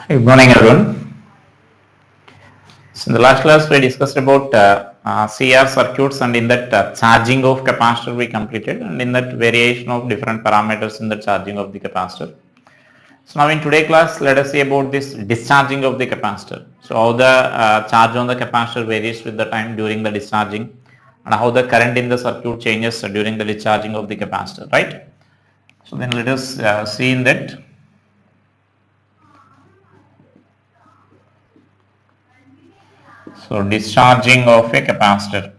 Good morning, everyone. So in the last class, we discussed about CR circuits, and in that charging of capacitor we completed, and in that variation of different parameters in the charging of the capacitor. So now in today's class, let us see about this discharging of the capacitor. So how the charge on the capacitor varies with the time during the discharging, and how the current in the circuit changes during the discharging of the capacitor, right? So then let us see in that. So discharging of a capacitor.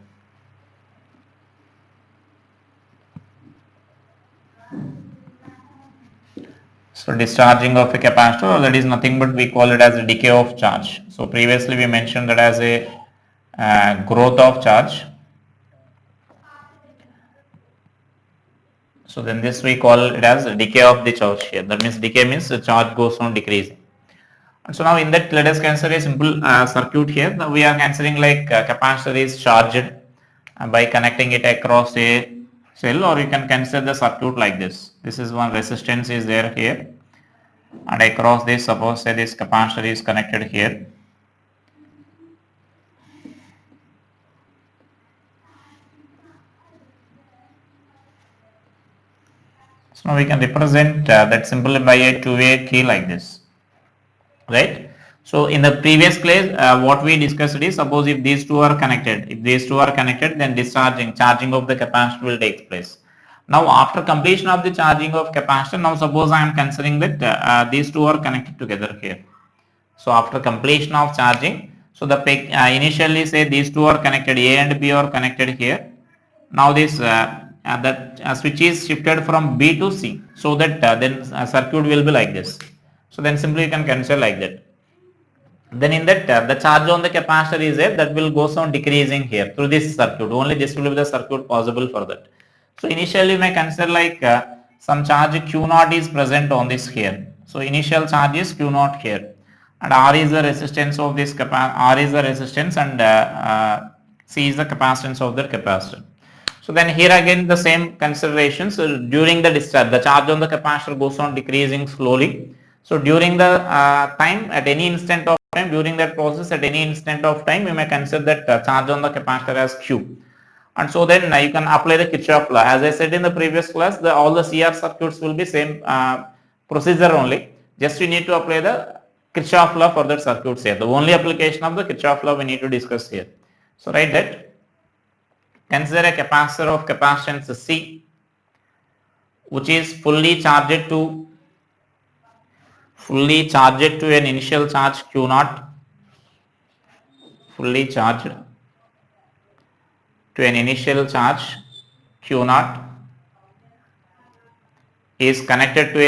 So discharging of a capacitor, that is nothing but we call it as a decay of charge. So previously we mentioned that as a growth of charge. So then this we call it as a decay of the charge here. That means decay means the charge goes on decreasing. And so now in that, let us consider a simple circuit here. Now we are considering like capacitor is charged by connecting it across a cell, or you can consider the circuit like this. This is one resistance is there here, and across this, suppose say this capacitor is connected here. So now we can represent that simply by a two-way key like this, right? So in the previous class, what we discussed is, suppose if these two are connected, then charging of the capacitor will take place. Now after completion of the charging of capacitor, now suppose I am considering that these two are connected together here. So after completion of charging, so the initially say these two are connected, A and B are connected here. Now this switch is shifted from B to C, so that then circuit will be like this. So then simply you can consider like that. Then in that the charge on the capacitor is there, that will go on decreasing here through this circuit. Only this will be the circuit possible for that. So initially you may consider like some charge Q0 is present on this here. So initial charge is Q0 here, and R is the resistance of this R is the resistance, and C is the capacitance of the capacitor. So then here again the same considerations. So during the discharge, the charge on the capacitor goes on decreasing slowly. So during the time, at any instant of time, during that process, at any instant of time, you may consider that charge on the capacitor as Q. And so then you can apply the Kirchhoff law. As I said in the previous class, all the CR circuits will be same procedure only. Just you need to apply the Kirchhoff law for that circuits here. The only application of the Kirchhoff law we need to discuss here. So write that. Consider a capacitor of capacitance C, which is fully charged to an initial charge Q0, fully charged to an initial charge Q0, is connected to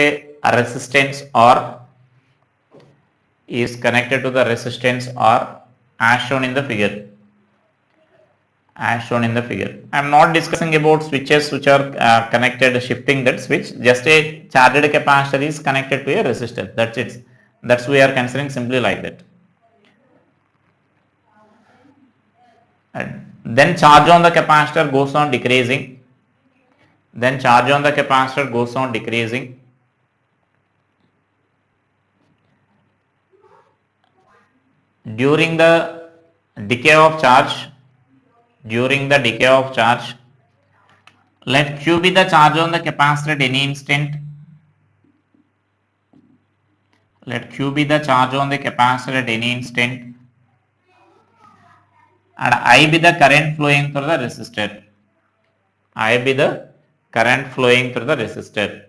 a resistance R, as shown in the figure. I am not discussing about switches which are connected, shifting that switch. Just a charged capacitor is connected to a resistor. That's it. That's we are considering simply like that. And then charge on the capacitor goes on decreasing. During the decay of charge, let Q be the charge on the capacitor at any instant. And I be the current flowing through the resistor.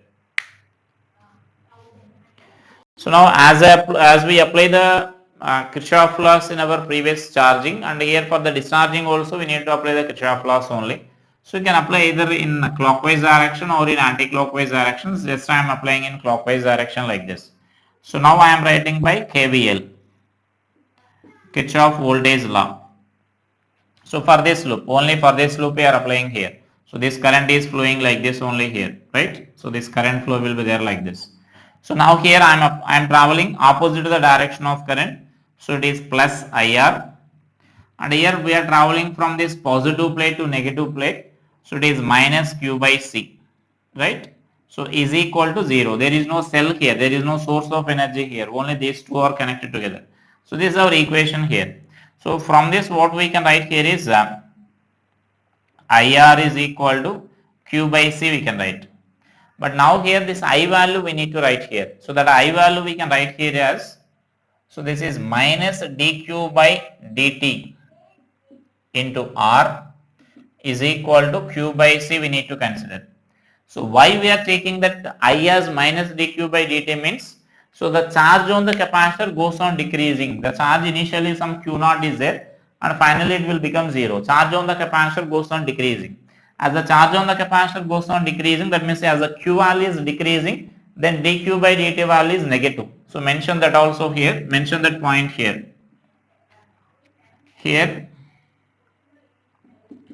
So now as we apply the Kirchhoff laws in our previous charging, and here for the discharging also we need to apply the Kirchhoff laws only. So you can apply either in clockwise direction or in anti-clockwise directions. Just I am applying in clockwise direction like this. So now I am writing by KVL, Kirchhoff voltage law. So for this loop, only for this loop we are applying here. So this current is flowing like this only here, right? So this current flow will be there like this. So now here I am traveling opposite to the direction of current. So it is plus IR, and here we are traveling from this positive plate to negative plate. So it is minus Q by C, right? So is equal to 0. There is no cell here. There is no source of energy here. Only these two are connected together. So this is our equation here. So from this what we can write here is IR is equal to Q by C we can write. But now here this I value we need to write here. So that I value we can write here as, so this is minus dq by dt into R is equal to Q by C we need to consider. So why we are taking that I as minus dq by dt means, so the charge on the capacitor goes on decreasing. The charge initially some Q naught is there and finally it will become 0. Charge on the capacitor goes on decreasing. As the charge on the capacitor goes on decreasing, that means as the Q value is decreasing, then dq by dt value is negative. So mention that also here, mention that point here. Here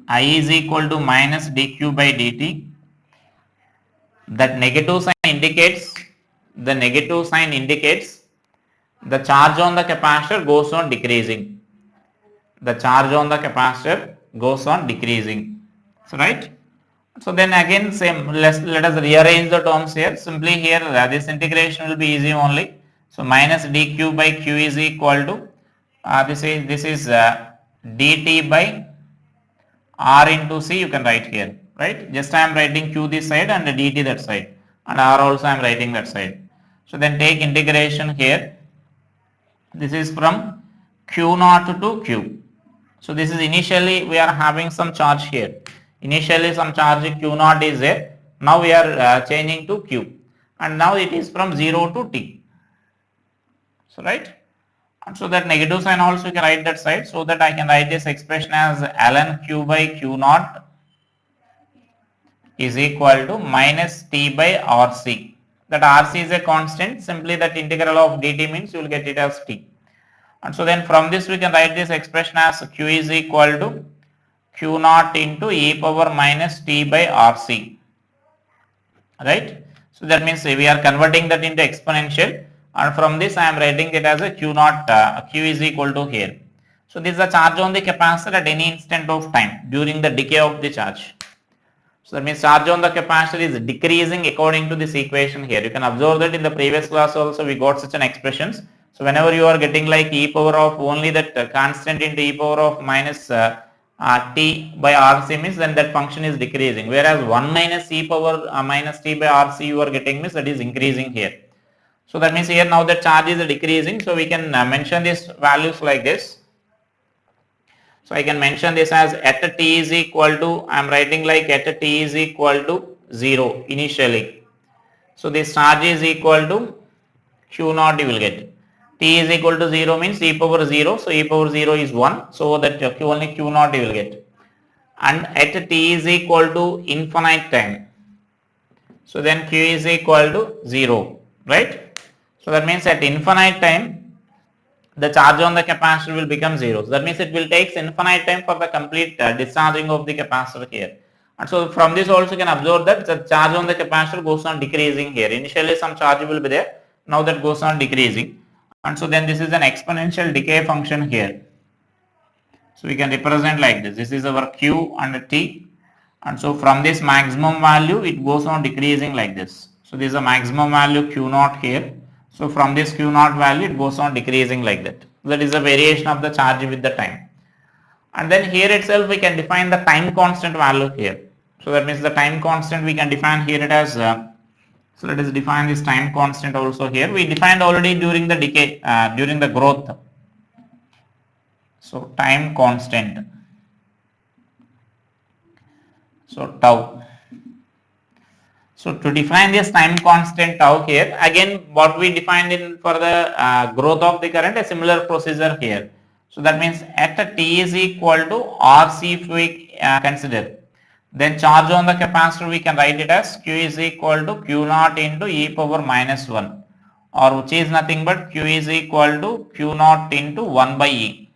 I is equal to minus dq by dt. That negative sign indicates, the negative sign indicates the charge on the capacitor goes on decreasing. The charge on the capacitor goes on decreasing. So right. So then again same, let us rearrange the terms here. Simply here this integration will be easy only. So minus dq by q is equal to this is dt by R into C you can write here, right? Just I am writing Q this side and dt that side, and R also I am writing that side. So then take integration here. This is from Q naught to Q. So this is initially we are having some charge here. Initially some charge Q naught is there. Now we are changing to Q, and now it is from 0 to T. So right. And so that negative sign also you can write that side, so that I can write this expression as ln Q by Q naught is equal to minus T by RC. That RC is a constant, simply that integral of dt means you will get it as T. And so then from this we can write this expression as Q is equal to Q naught into e power minus T by RC. Right? So that means we are converting that into exponential. And from this I am writing it as a Q naught, Q is equal to here. So this is the charge on the capacitor at any instant of time during the decay of the charge. So that means charge on the capacitor is decreasing according to this equation here. You can observe that in the previous class also we got such an expressions. So whenever you are getting like e power of only that constant into e power of minus t by RC means then that function is decreasing. Whereas 1 minus e power minus t by RC you are getting means that is increasing here. So that means here now the charge is decreasing, so we can mention these values like this. So I can mention this as at t is equal to, I am writing like at t is equal to 0 initially. So this charge is equal to Q naught you will get. T is equal to 0 means e power 0, so e power 0 is 1, so that only Q naught you will get. And at t is equal to infinite time, so then Q is equal to 0, right? So that means at infinite time the charge on the capacitor will become 0. So that means it will take infinite time for the complete discharging of the capacitor here. And so from this also you can observe that the charge on the capacitor goes on decreasing here. Initially some charge will be there, now that goes on decreasing. And so then this is an exponential decay function here. So we can represent like this. This is our Q and T. And so from this maximum value it goes on decreasing like this. So this is a maximum value Q naught here. So from this Q naught value it goes on decreasing like that. That is a variation of the charge with the time. And then here itself we can define the time constant value here. So that means the time constant we can define here it as, so let us define this time constant also here. We defined already during the decay, during the growth. So time constant. So tau. So to define this time constant tau here, again what we defined in for the growth of the current, a similar procedure here. So that means at t is equal to RC if we consider, then charge on the capacitor we can write it as Q is equal to Q naught into e power minus 1, or which is nothing but Q is equal to Q naught into 1 by e.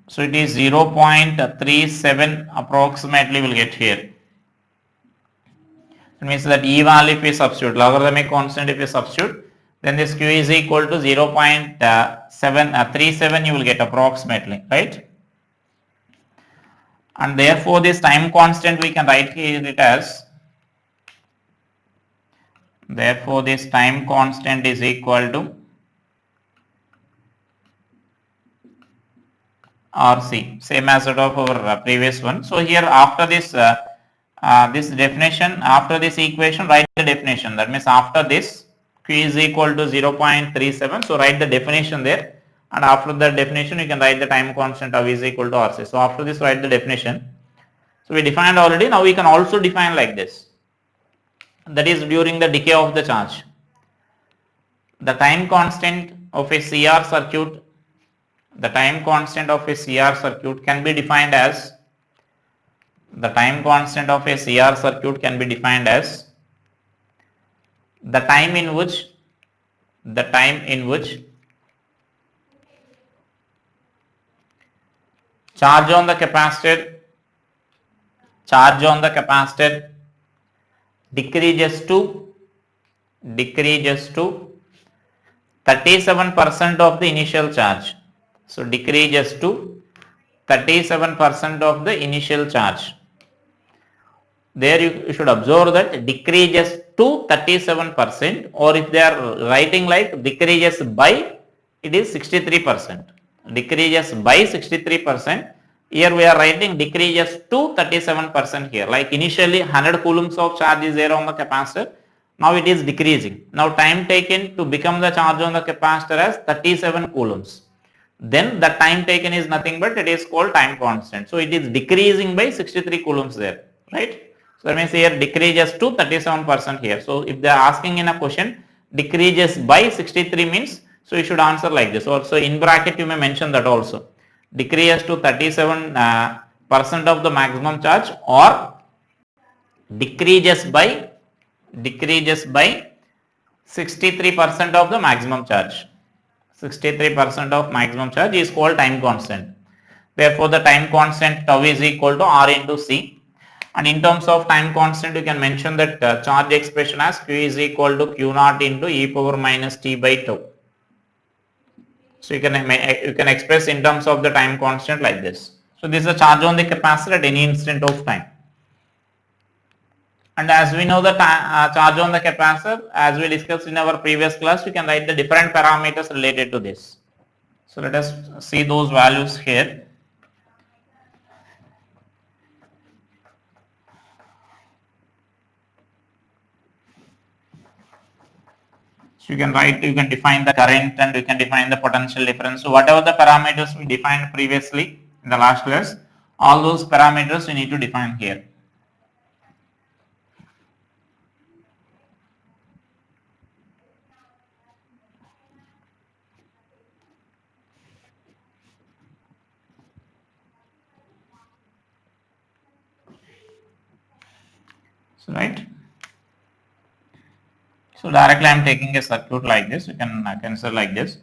So it is 0.37 approximately will get here. It means that E value if we substitute, logarithmic constant if we substitute, then this Q is equal to 0.37 you will get approximately, right? and therefore this time constant we can write here it as, therefore this time constant is equal to RC, same as that of our previous one. So here after this this definition, after this equation write the definition, that means after this Q is equal to 0.37, so write the definition there, and after the definition you can write the time constant of is equal to RC. So after this write the definition. So we defined already, now we can also define like this, that is during the decay of the charge. The time constant of a CR circuit, the time constant of a CR circuit can be defined as, the time constant of a CR circuit can be defined as the time in which charge on the capacitor decreases to 37% of the initial charge. So decreases to 37% of the initial charge. There you should observe that decreases to 37%, or if they are writing like decreases by, it is 63%. Decreases by 63%. Here we are writing decreases to 37% here. Like initially 100 coulombs of charge is there on the capacitor. Now it is decreasing. Now time taken to become the charge on the capacitor as 37 coulombs. Then the time taken is nothing but it is called time constant. So it is decreasing by 63 coulombs there, right? So that means here decreases to 37% here. So if they are asking in a question decreases by 63 means, so you should answer like this. Also in bracket you may mention that also. Decreases to 37% of the maximum charge, or decreases by 63% of the maximum charge. 63% of maximum charge is called time constant. Therefore the time constant tau is equal to R into C. And in terms of time constant you can mention that charge expression as Q is equal to Q naught into e power minus t by tau. So you can express in terms of the time constant like this. So this is the charge on the capacitor at any instant of time. And as we know the charge on the capacitor, as we discussed in our previous class, you can write the different parameters related to this. So let us see those values here. So you can define the current and you can define the potential difference. So whatever the parameters we defined previously in the last class, all those parameters you need to define here. So right. So directly I am taking a circuit like this, you can consider like this.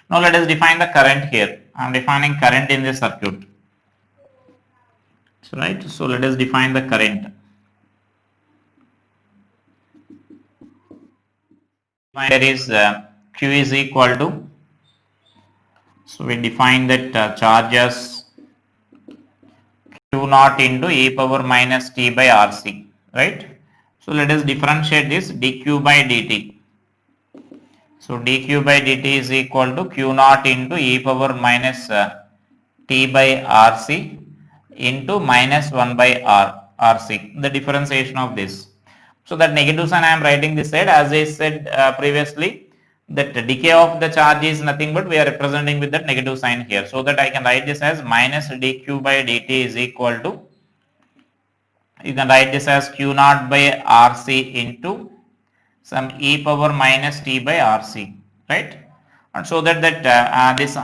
Now let us define the current here. I am defining current in this circuit. So right, so let us define the current. There is Q is equal to, so we define that charge as Q naught into e power minus t by RC, right? So let us differentiate this dq by dt. So dq by dt is equal to Q naught into e power minus t by RC into minus 1 by RC, the differentiation of this. So that negative sign I am writing this side, as I said previously, that the decay of the charge is nothing but we are representing with that negative sign here. So that I can write this as minus dq by dt is equal to, you can write this as Q naught by RC into some e power minus t by RC, right? And so that this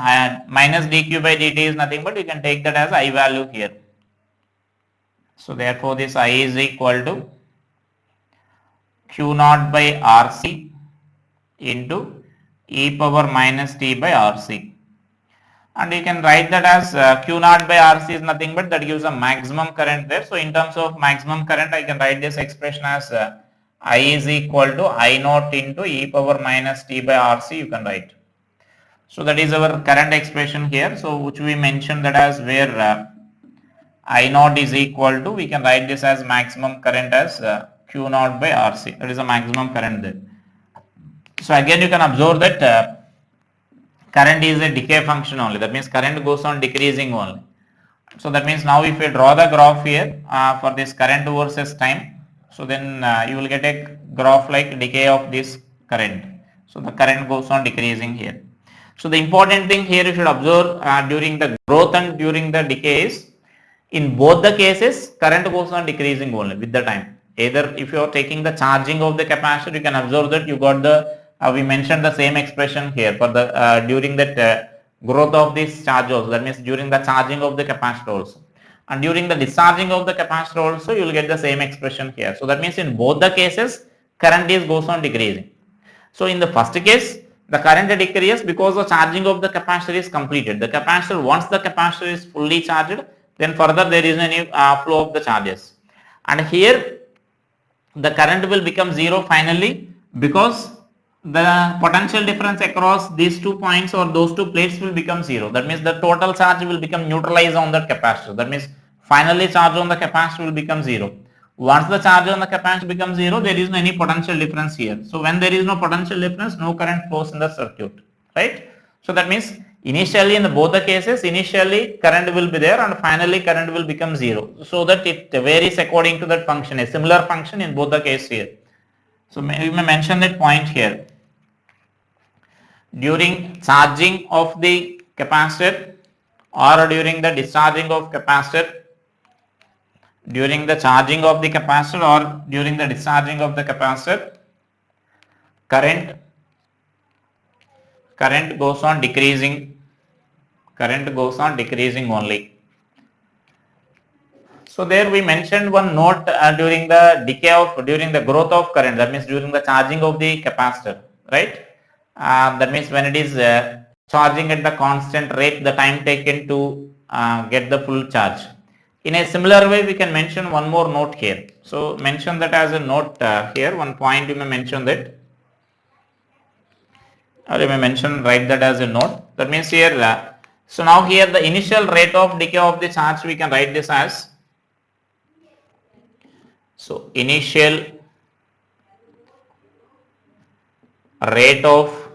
minus dq by dt is nothing but you can take that as I value here. So therefore this I is equal to Q naught by RC into e power minus t by RC. And you can write that as Q naught by RC is nothing but that gives a maximum current there. So in terms of maximum current, I can write this expression as I is equal to I naught into e power minus t by RC, you can write. So that is our current expression here. So which we mentioned that as where I naught is equal to, we can write this as maximum current as Q naught by RC. That is the maximum current there. So again you can observe that current is a decay function only. That means current goes on decreasing only. So that means now if we draw the graph here for this current versus time, so then you will get a graph like decay of this current. So the current goes on decreasing here. So the important thing here you should observe during the growth and during the decay is, in both the cases current goes on decreasing only with the time. Either if you are taking the charging of the capacitor, you can observe that you got the we mentioned the same expression here for the during that growth of this charge also, that means during the charging of the capacitor also, and during the discharging of the capacitor also you will get the same expression here. So that means in both the cases current is goes on decreasing. So in the first case the current decreases because the charging of the capacitor is completed. The capacitor, once the capacitor is fully charged, then further there is any flow of the charges, and here the current will become zero finally, because the potential difference across these 2 points or those 2 plates will become zero. That means the total charge will become neutralized on that capacitor. That means finally charge on the capacitor will become zero. Once the charge on the capacitor becomes zero, there is no any potential difference here. So when there is no potential difference, no current flows in the circuit, right? So that means initially in both the cases, initially current will be there and finally current will become zero. So that it varies according to that function, a similar function in both the cases here. So we may mention that point here. During charging of the capacitor or during the discharging of capacitor, during the charging of the capacitor or during the discharging of the capacitor, current goes on decreasing, current goes on decreasing only. So there we mentioned one note during the decay of, during the growth of current, that means during the charging of the capacitor, right? That means when it is charging at the constant rate, the time taken to get the full charge. In a similar way we can mention one more note here. So mention that as a note here, one point you may mention that, or you may mention, write that as a note. That means here so now here the initial rate of decay of the charge, we can write this as, so initial rate of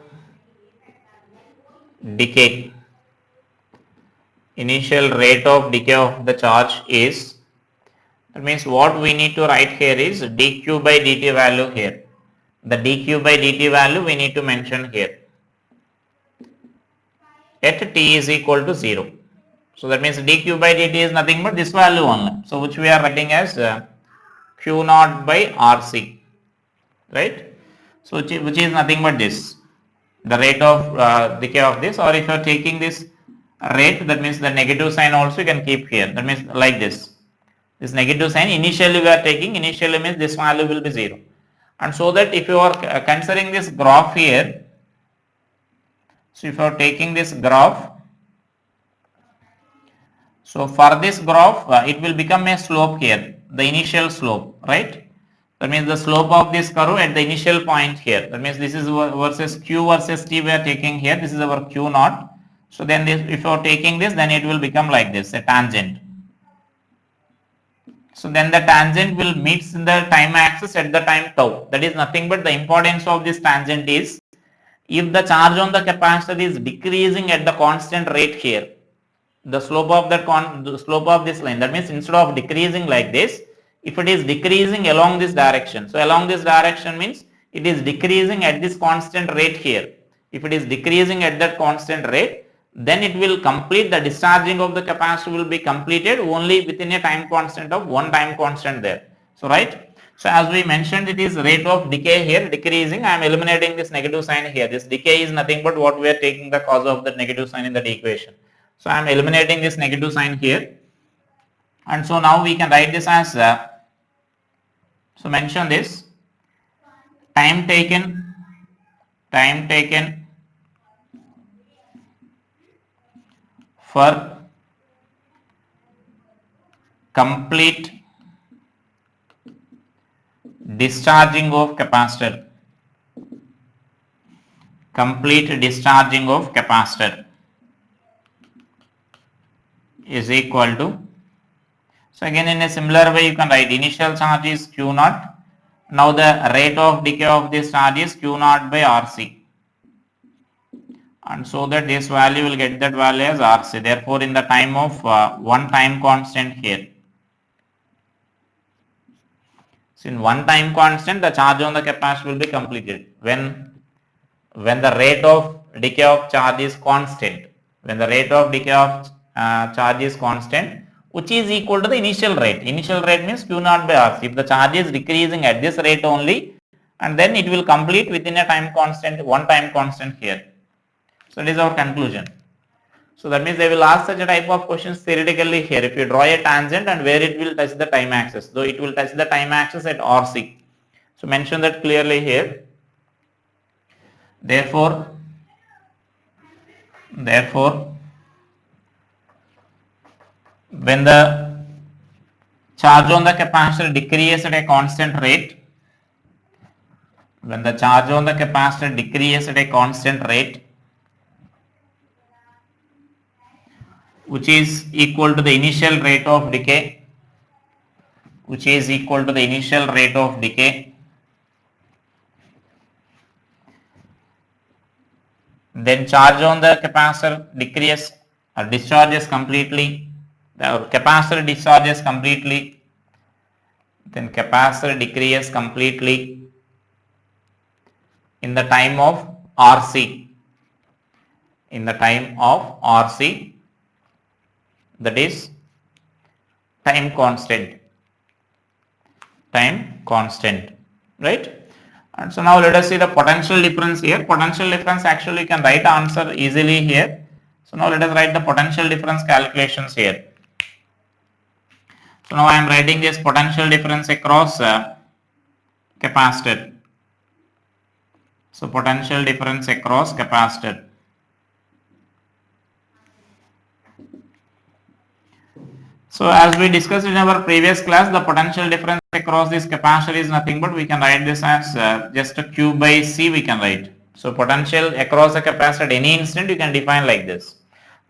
decay, initial rate of decay of the charge is, that means what we need to write here is dq by dt value here. The dq by dt value we need to mention here at t is equal to 0. So that means dq by dt is nothing but this value only. So which we are writing as q naught by rc, right? So which is nothing but this, the rate of decay of this, or if you are taking this rate, that means the negative sign also you can keep here. That means like this negative sign initially we are taking, initially means this value will be 0. And so that if you are considering this graph here, so if you are taking this graph, so for this graph it will become a slope here, the initial slope, right? That means the slope of this curve at the initial point here. That means this is versus q versus t we are taking here. This is our q naught. So then this, if you are taking this, then it will become like this, a tangent. So then the tangent will meet in the time axis at the time tau. That is nothing but the importance of this tangent is, if the charge on the capacitor is decreasing at the constant rate here, the slope of that the slope of this line, that means instead of decreasing like this, if it is decreasing along this direction, so along this direction means it is decreasing at this constant rate here. If it is decreasing at that constant rate, then it will complete, the discharging of the capacitor will be completed only within a time constant of one time constant there. So right, so as we mentioned, it is rate of decay here decreasing. I am eliminating this negative sign here. This decay is nothing but what we are taking the cause of the negative sign in that equation. So I am eliminating this negative sign here, and so now we can write this as so mention this time taken for complete discharging of capacitor, complete discharging of capacitor is equal to So again in a similar way you can write initial charge is Q naught. Now the rate of decay of this charge is Q naught by RC. And so that this value will get that value as RC. Therefore in the time of one time constant here. So in one time constant the charge on the capacitor will be completed when the rate of decay of charge is constant. When the rate of decay of charge is constant, which is equal to the initial rate. Initial rate means Q naught by RC. If the charge is decreasing at this rate only, and then it will complete within a time constant, one time constant here. So that is our conclusion. So that means they will ask such a type of questions theoretically here. If you draw a tangent and where it will touch the time axis, though it will touch the time axis at RC. So mention that clearly here. Therefore, when the charge on the capacitor decreases at a constant rate, which is equal to the initial rate of decay, then charge on the capacitor decreases or discharges completely, the capacitor discharges completely, then capacitor decreases completely in the time of RC, that is time constant, right? And so now let us see the potential difference here. Potential difference, actually you can write answer easily here. So now let us write the potential difference calculations here. So now I am writing this potential difference across capacitor. So potential difference across capacitor. So as we discussed in our previous class, the potential difference across this capacitor is nothing but we can write this as just a Q by C we can write. So potential across the capacitor at any instant you can define like this.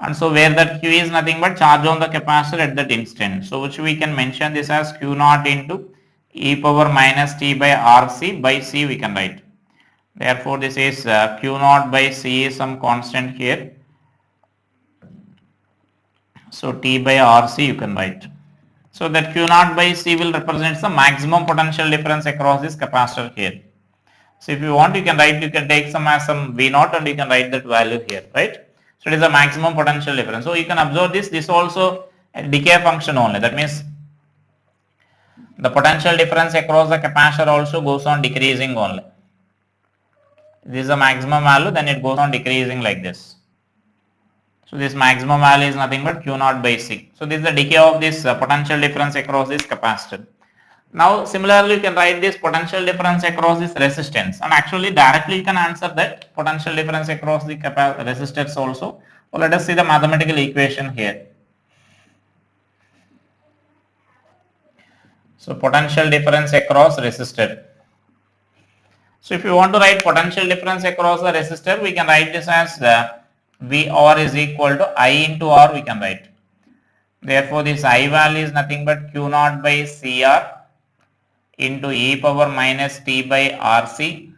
And so where that Q is nothing but charge on the capacitor at that instant. So which we can mention this as Q naught into e power minus t by RC by C we can write. Therefore this is Q naught by C is some constant here. So T by RC you can write. So that Q naught by C will represent the maximum potential difference across this capacitor here. So if you want you can take some V naught and you can write that value here, right? So it is a maximum potential difference. So you can observe this also a decay function only. That means the potential difference across the capacitor also goes on decreasing only. This is the maximum value, then it goes on decreasing like this. So this maximum value is nothing but Q naught by C. So this is the decay of this potential difference across this capacitor. Now similarly you can write this potential difference across this resistance, and actually directly you can answer that potential difference across the resistors also. So let us see the mathematical equation here. So potential difference across resistor. So if you want to write potential difference across the resistor, we can write this as VR is equal to I into R we can write. Therefore this I value is nothing but Q naught by CR into e power minus t by RC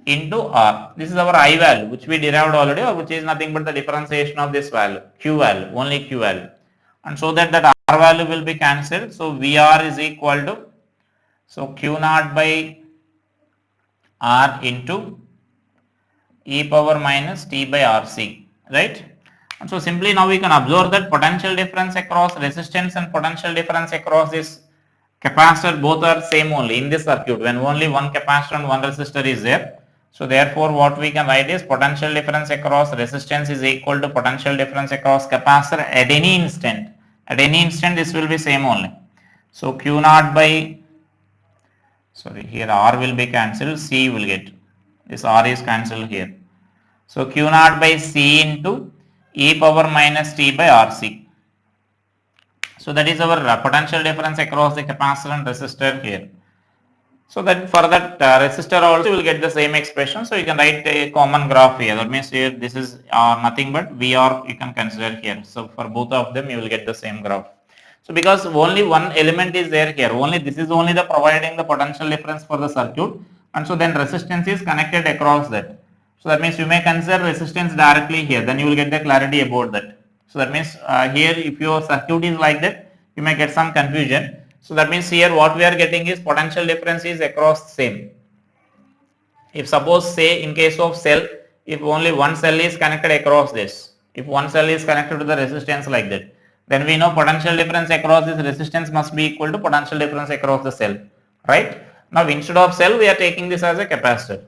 into R. This is our I value which we derived already, or which is nothing but the differentiation of this value, Q value, only Q value. And so that R value will be cancelled. So VR is equal to, so Q naught by R into e power minus t by RC, right? And so simply now we can observe that potential difference across resistance and potential difference across this capacitor both are same only in this circuit when only one capacitor and one resistor is there. So therefore what we can write is potential difference across resistance is equal to potential difference across capacitor at any instant. At any instant this will be same only. So Q naught by, sorry, here R will be cancelled, C will get, this R is cancelled here. So Q naught by C into e power minus t by RC. So that is our potential difference across the capacitor and resistor here. So that for that resistor also you will get the same expression. So you can write a common graph here. That means here this is nothing but VR you can consider here. So for both of them you will get the same graph. So because only one element is there here, only this is only the providing the potential difference for the circuit, and so then resistance is connected across that. So that means you may consider resistance directly here, then you will get the clarity about that. So that means here if your circuit is like that, you may get some confusion. So that means here what we are getting is potential difference is across same. If suppose say in case of cell, if only one cell is connected across this, if one cell is connected to the resistance like that, then we know potential difference across this resistance must be equal to potential difference across the cell, right? Now instead of cell we are taking this as a capacitor.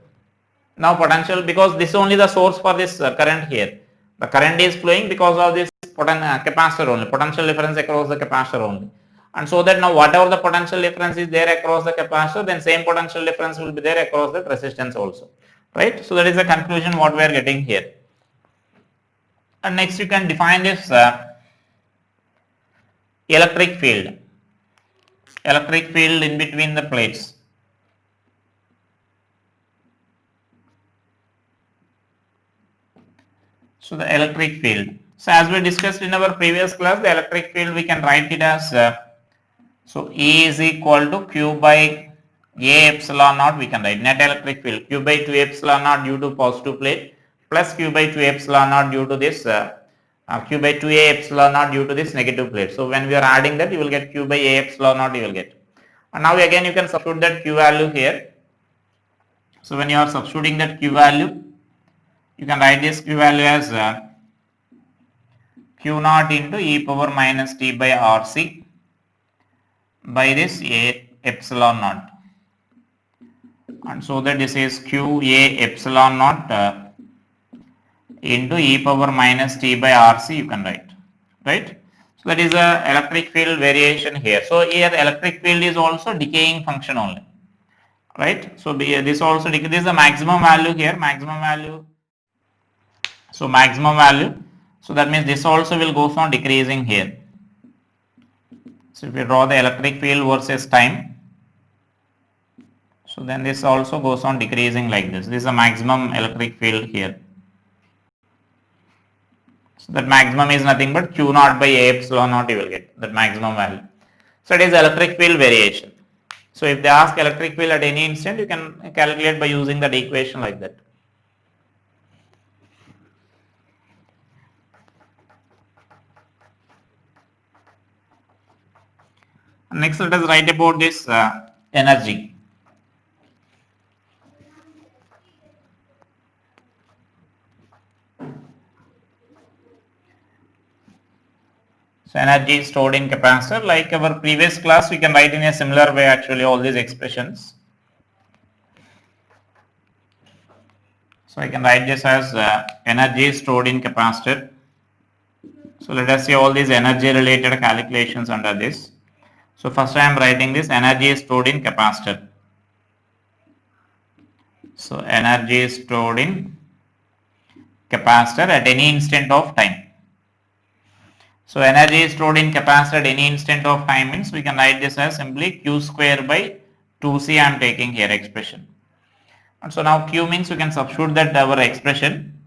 Now potential, because this is only the source for this current here, the current is flowing because of this capacitor only, potential difference across the capacitor only. And so that now whatever the potential difference is there across the capacitor, then same potential difference will be there across the resistance also, right? So that is the conclusion what we are getting here. And next you can define this electric field in between the plates. So the electric field. So as we discussed in our previous class, the electric field we can write it as so E is equal to Q by A epsilon naught, we can write net electric field Q by 2 epsilon naught due to positive plate plus Q by 2 epsilon naught due to this Q by 2A epsilon naught due to this negative plate. So when we are adding that, you will get Q by A epsilon naught you will get. And now again you can substitute that Q value here. So when you are substituting that Q value, you can write this Q value as Q naught into e power minus t by RC by this A epsilon naught. And so that this is Q A epsilon naught into e power minus t by RC you can write, right? So that is a electric field variation here. So here electric field is also decaying function only, right? So this also this is the maximum value here, maximum value. So maximum value. So that means this also will go on decreasing here. So if we draw the electric field versus time, so then this also goes on decreasing like this. This is the maximum electric field here. So that maximum is nothing but Q naught by A epsilon naught you will get that maximum value. So it is electric field variation. So if they ask electric field at any instant, you can calculate by using that equation like that. Next let us write about this energy. So energy is stored in capacitor. Like our previous class, we can write in a similar way actually all these expressions. So I can write this as energy is stored in capacitor. So let us see all these energy related calculations under this. So first I am writing this energy is stored in capacitor. So energy is stored in capacitor at any instant of time. So energy is stored in capacitor at any instant of time means we can write this as simply Q square by 2C I am taking here expression. And so now Q means you can substitute that our expression.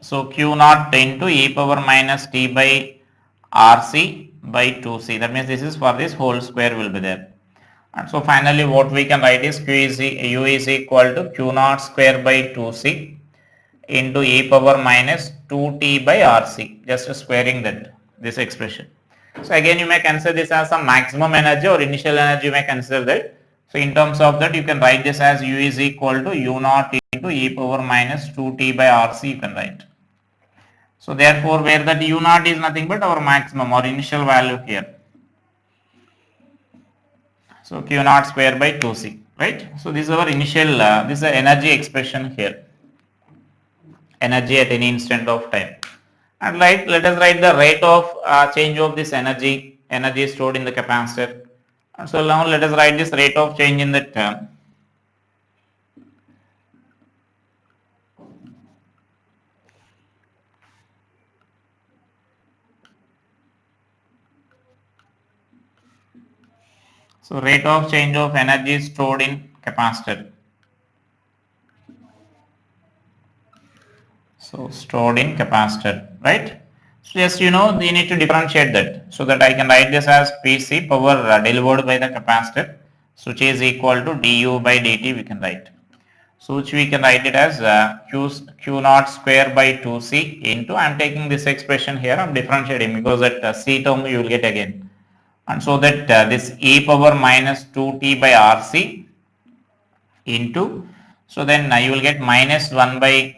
So Q naught into e power minus t by RC by 2C. That means this is for this whole square will be there. And so finally what we can write is U is equal to Q naught square by 2C into e power minus 2t by RC, just squaring that this expression. So again you may consider this as some maximum energy or initial energy, you may consider that. So in terms of that you can write this as U is equal to U naught into e power minus 2t by RC you can write. So therefore where that U naught is nothing but our maximum or initial value here. So Q naught square by 2C, right? So this is our initial, this is the energy expression here. Energy at any instant of time. And let us write the rate of change of this energy stored in the capacitor. And so now let us write this rate of change in the term. So rate of change of energy stored in capacitor. So stored in capacitor, right? So just you need to differentiate that, so that I can write this as PC, power delivered by the capacitor, so which is equal to du by dt we can write. So which we can write it as q naught square by 2c into, I am taking this expression here, I am differentiating because that c term you will get again, and so that this e power minus 2t by rc into, so then you will get minus 1 by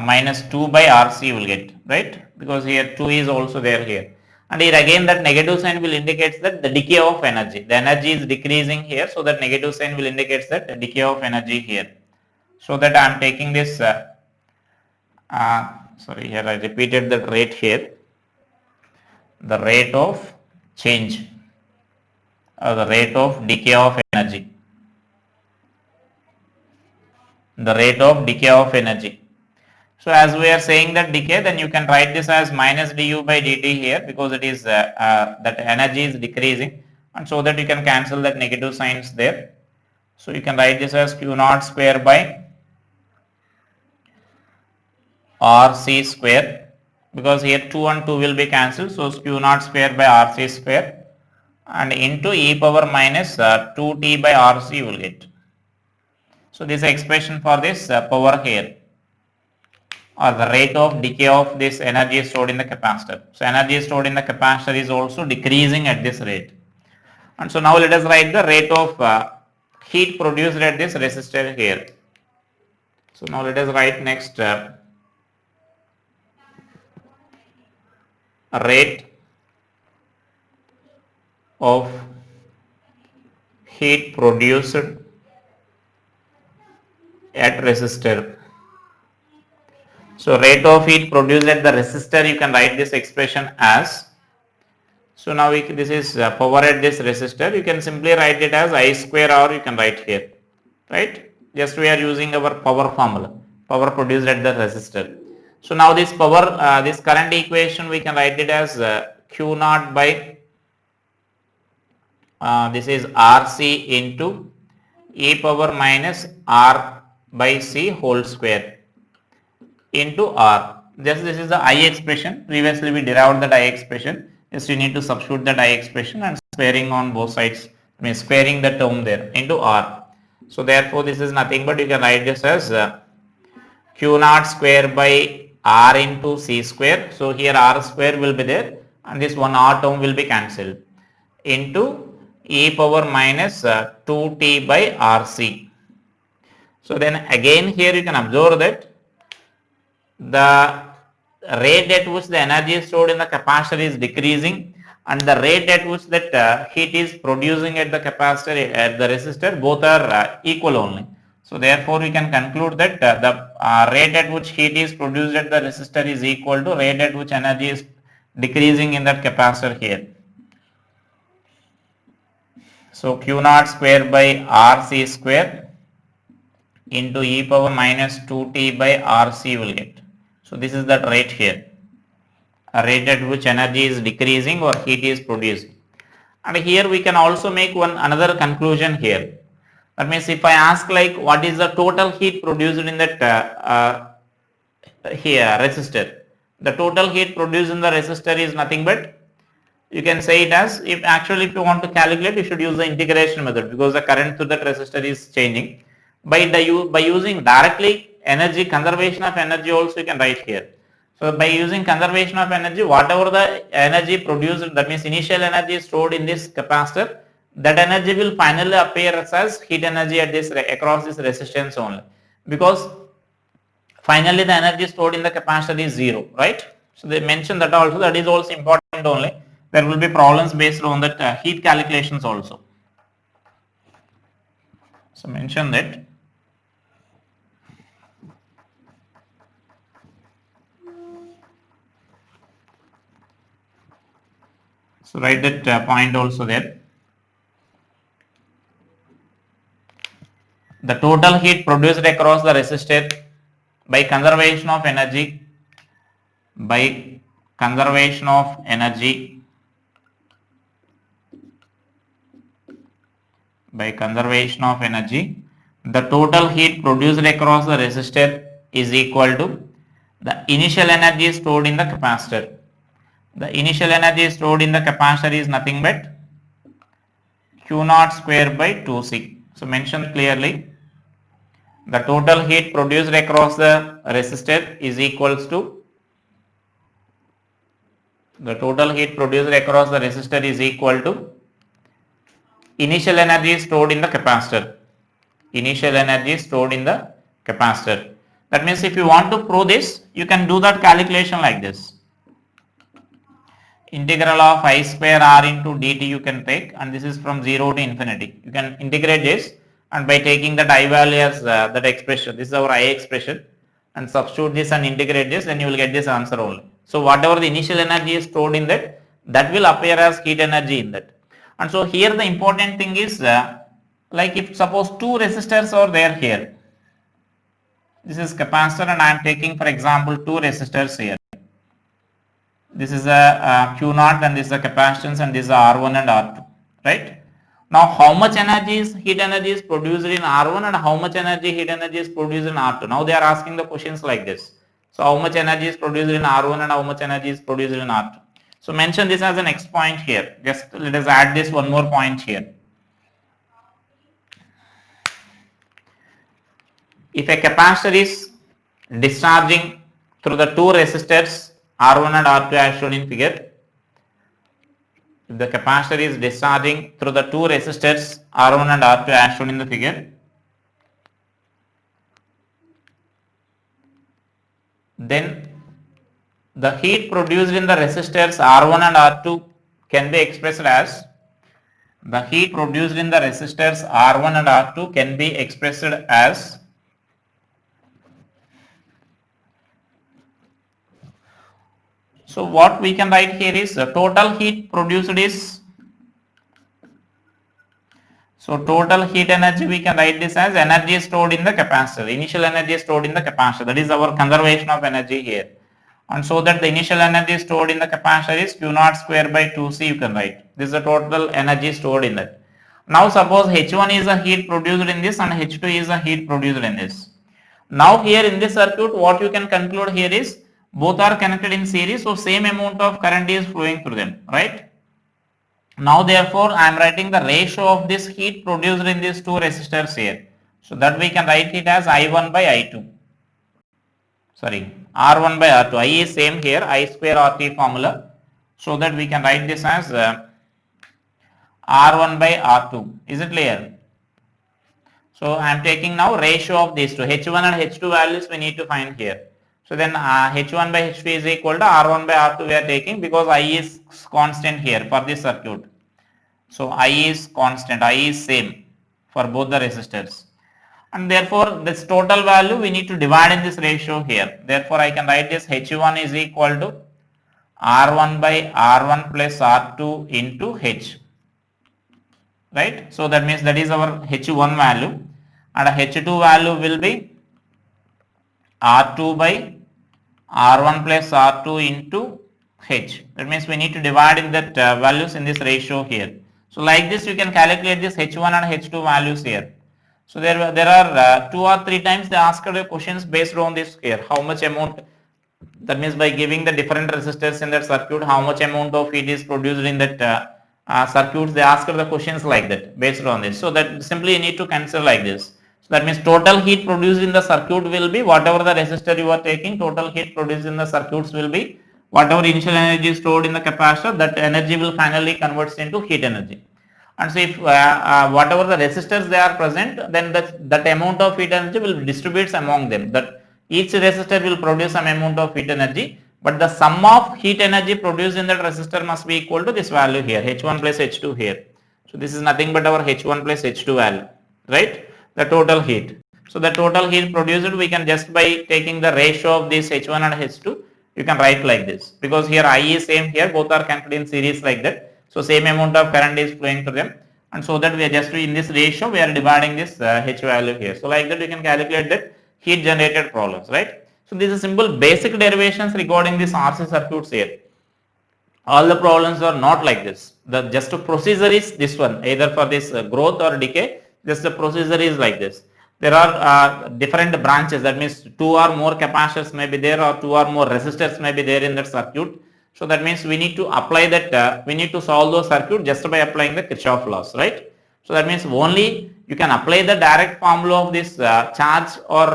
minus 2 by rc you will get, right, because here 2 is also there here, and here again that negative sign will indicate that the decay of energy, the energy is decreasing here, so that negative sign will indicate that the decay of energy here. So that I am taking this sorry, here I repeated that rate here, the rate of change or the rate of decay of energy, the rate of decay of energy. So as we are saying that decay, then you can write this as minus du by dt here, because it is that energy is decreasing, and so that you can cancel that negative signs there. So you can write this as q naught square by rc square, because here 2 and 2 will be cancelled, so q naught square by rc square, and into e power minus 2t by rc you will get. So this is expression for this power here, or the rate of decay of this energy stored in the capacitor. So energy stored in the capacitor is also decreasing at this rate. And so now let us write the rate of heat produced at this resistor here. So now let us write next rate of heat produced at resistor. So rate of heat produced at the resistor, you can write this expression as, so now this is power at this resistor, you can simply write it as I square, or you can write here, right, just we are using our power formula, power produced at the resistor. So now this power, this current equation we can write it as q naught by this is rc into e power minus r by c whole square into r. Just this is the I expression, previously we derived that I expression, just you need to substitute that I expression and squaring on both sides, means squaring the term there into r. So therefore this is nothing but you can write this as q naught square by r into c square, so here r square will be there and this one r term will be cancelled, into e power minus 2t by rc. So then again here you can observe that the rate at which the energy is stored in the capacitor is decreasing, and the rate at which that heat is producing at the capacitor, at the resistor, both are equal only. So therefore we can conclude that the rate at which heat is produced at the resistor is equal to rate at which energy is decreasing in that capacitor here. So q naught square by rc square into e power minus 2t by rc will get. So this is that rate here, a rate at which energy is decreasing or heat is producing. And here we can also make another conclusion here. That means if I ask like what is the total heat produced in that here resistor, the total heat produced in the resistor is nothing but, you can say it as, if you want to calculate, you should use the integration method, because the current through that resistor is changing. By using directly energy, conservation of energy also you can write here. So by using conservation of energy, whatever the energy produced, that means initial energy stored in this capacitor, that energy will finally appear as heat energy at this across this resistance only, because finally the energy stored in the capacitor is zero, right? So they mention that also, that is also important only. There will be problems based on that heat calculations also. So mention that. So write that point also there. The total heat produced across the resistor by conservation of energy, the total heat produced across the resistor is equal to The initial energy stored in the capacitor. The initial energy stored in the capacitor is nothing but Q naught square by 2C. So mention clearly. The total heat produced across the resistor is equals to initial energy stored in the capacitor. Initial energy stored in the capacitor. That means if you want to prove this, you can do that calculation like this. Integral of I square r into dt you can take, and this is from 0 to infinity. You can integrate this, and by taking that I value as that expression, this is our I expression, and substitute this and integrate this, then you will get this answer only. So whatever the initial energy is stored in that, that will appear as heat energy in that. And so here the important thing is like if suppose two resistors are there here. This is capacitor and I am taking for example two resistors here. This is a Q naught and this is a capacitance and this is a R1 and R2, right? Now how much heat energy is produced in R1 and how much heat energy is produced in R2? Now they are asking the questions like this. So how much energy is produced in R1 and how much energy is produced in R2? So mention this as the next point here. Just let us add this one more point here. If a capacitor is discharging through the two resistors R1 and R2 as shown in figure, if the capacitor is discharging through the two resistors R1 and R2 as shown in the figure, then the heat produced in the resistors R1 and R2 can be expressed as so what we can write here is the total heat produced is, so total heat energy we can write this as energy stored in the capacitor, initial energy stored in the capacitor, that is our conservation of energy here. And so that the initial energy stored in the capacitor is Q naught square by 2C you can write. This is the total energy stored in that. Now suppose H1 is a heat produced in this and H2 is a heat produced in this. Now here in this circuit what you can conclude here is both are connected in series, so same amount of current is flowing through them, right? Now therefore I am writing the ratio of this heat produced in these two resistors here. So that we can write it as I1 by I2. Sorry, R1 by R2. I is same here, I square RT formula. So that we can write this as R1 by R2. Is it clear? So I am taking now ratio of these two. H1 and H2 values we need to find here. So then H1 by H2 is equal to R1 by R2 we are taking because I is constant here for this circuit. So I is constant, I is same for both the resistors. And therefore this total value we need to divide in this ratio here. Therefore I can write this H1 is equal to R1 by R1 plus R2 into H. Right? So that means that is our H1 value and H2 value will be R2 by R1 plus R2 into H. That means we need to divide in that values in this ratio here. So like this you can calculate this H1 and H2 values here. So there are 2 or 3 times they asked questions based on this here. How much amount, that means by giving the different resistors in that circuit, how much amount of heat is produced in that circuits, they asked the questions like that based on this. So that simply you need to consider like this. So that means total heat produced in the circuit will be whatever the resistor you are taking, total heat produced in the circuits will be whatever initial energy is stored in the capacitor, that energy will finally converts into heat energy. And so if whatever the resistors they are present, then that amount of heat energy will distribute among them. That each resistor will produce some amount of heat energy, but the sum of heat energy produced in that resistor must be equal to this value here, H1 plus H2 here. So this is nothing but our H1 plus H2 value, right? The total heat. So the total heat produced we can just by taking the ratio of this H1 and H2, you can write like this, because here I is same here, both are connected in series like that. So same amount of current is flowing through them, and so that we are just in this ratio we are dividing this H value here. So like that you can calculate that heat generated problems, right? So these are simple basic derivations regarding this RC circuits here. All the problems are not like this. The just procedure is this one, either for this growth or decay, just the procedure is like this. there are different branches. That means 2 or more capacitors may be there, or 2 or more resistors may be there in that circuit. So that means we need to apply that, we need to solve those circuit just by applying the Kirchhoff laws, right? So that means only you can apply the direct formula of this charge or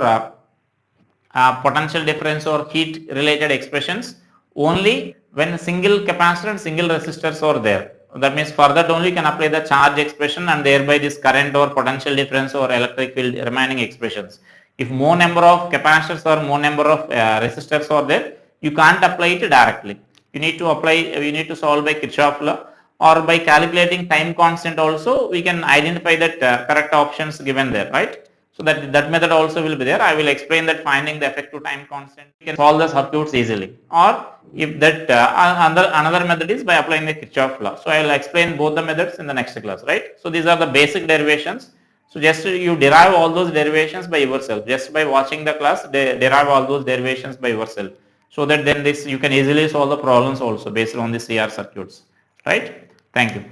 potential difference or heat related expressions only when single capacitor and single resistors are there. That means for that only you can apply the charge expression and thereby this current or potential difference or electric field remaining expressions. If more number of capacitors or more number of resistors are there, you can't apply it directly. You need to apply, you need to solve by Kirchhoff law, or by calculating time constant also we can identify that correct options given there, right? So that method also will be there. I will explain that finding the effective time constant. You can solve the circuits easily. Or if that another method is by applying the Kirchhoff law. So I will explain both the methods in the next class, right? So these are the basic derivations. So just you derive all those derivations by yourself. Just by watching the class, derive all those derivations by yourself. So that then this you can easily solve the problems also based on the CR circuits, right? Thank you.